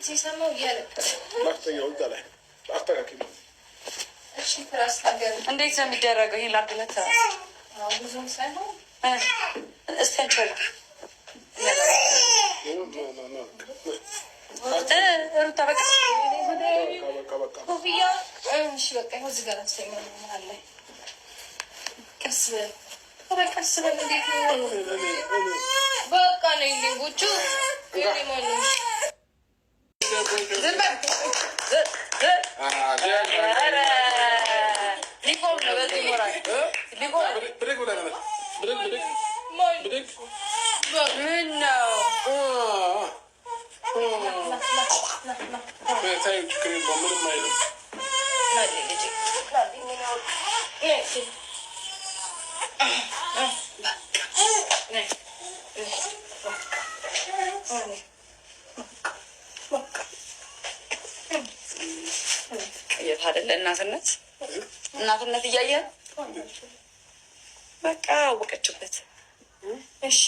ሲሰማው እያለቀሰ እንዴት ነው የሚደረገው? ይሄን ላድለት ብዙም ሳይሆን እስቲ አንቺ ሩታ በቃ ኮፍያ እሺ፣ በቃ ይኸው እዚህ ጋር አስተኛው አለ። ቀስ ቀስ በል እንዴት ነው በቃ ነው ሊንጎቹ አይደለ እናትነት እያየ በቃ አወቀችበት። እሺ